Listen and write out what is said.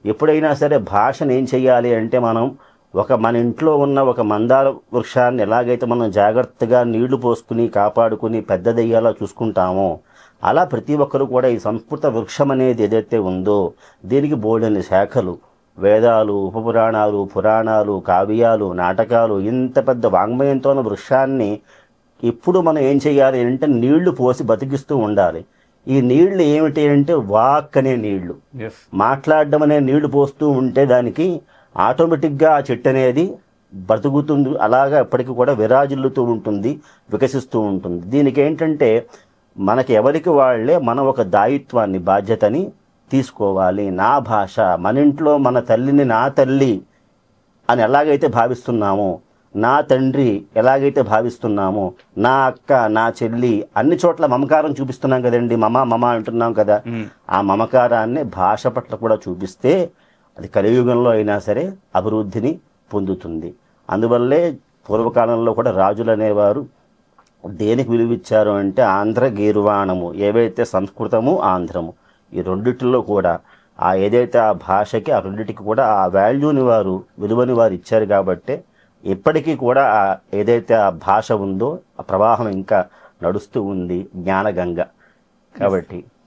ఎప్పుడైనా సరే భాషను ఏం చెయ్యాలి అంటే మనం మన ఇంట్లో ఉన్న ఒక మందార వృక్షాన్ని ఎలాగైతే మనం జాగ్రత్తగా నీళ్లు పోసుకుని కాపాడుకుని పెద్దదయ్యేలా చూసుకుంటామో అలా ప్రతి ఒక్కరు కూడా ఈ సంస్కృత వృక్షం అనేది ఏదైతే ఉందో దీనికి బోలెడన్ని శాఖలు, వేదాలు, ఉపపురాణాలు, పురాణాలు, కావ్యాలు, నాటకాలు, ఇంత పెద్ద వాంగ్మయంతో ఉన్న వృక్షాన్ని ఇప్పుడు మనం ఏం చేయాలి అంటే నీళ్లు పోసి బతికిస్తూ ఉండాలి. ఈ నీళ్లు ఏమిటి అంటే వాక్ అనే నీళ్లు, మాట్లాడడం అనే నీళ్లు పోస్తూ ఉంటే దానికి ఆటోమేటిక్గా ఆ చెట్టు అనేది బ్రతుకుతుంది, అలాగా ఎప్పటికీ కూడా విరాజిల్లుతూ ఉంటుంది, వికసిస్తూ ఉంటుంది. దీనికి ఏంటంటే మనకి ఎవరికి వాళ్ళే మనం ఒక దాయిత్వాన్ని, బాధ్యతని తీసుకోవాలి. నా భాష, మన ఇంట్లో మన తల్లిని నా తల్లి అని ఎలాగైతే భావిస్తున్నామో, నా తండ్రి ఎలాగైతే భావిస్తున్నామో, నా అక్క, నా చెల్లి, అన్ని చోట్ల మమకారం చూపిస్తున్నాం కదండి, మమ అంటున్నాం కదా. ఆ మమకారాన్ని భాష పట్ల కూడా చూపిస్తే అది కలియుగంలో అయినా సరే అభివృద్ధిని పొందుతుంది. అందువల్లే పూర్వకాలంలో కూడా రాజులు అనేవారు దేనికి విలువిచ్చారు అంటే ఆంధ్ర గీర్వాణము, ఏవైతే సంస్కృతము ఆంధ్రము ఈ రెండిటిలో కూడా ఏదైతే ఆ భాషకి ఆ రెండిటికి కూడా ఆ వాల్యూని వారు, విలువని వారు ఇచ్చారు. కాబట్టి ఇప్పటికీ కూడా ఏదైతే ఆ భాష ఉందో ఆ ప్రవాహం ఇంకా నడుస్తూ ఉంది, జ్ఞానగంగ. కాబట్టి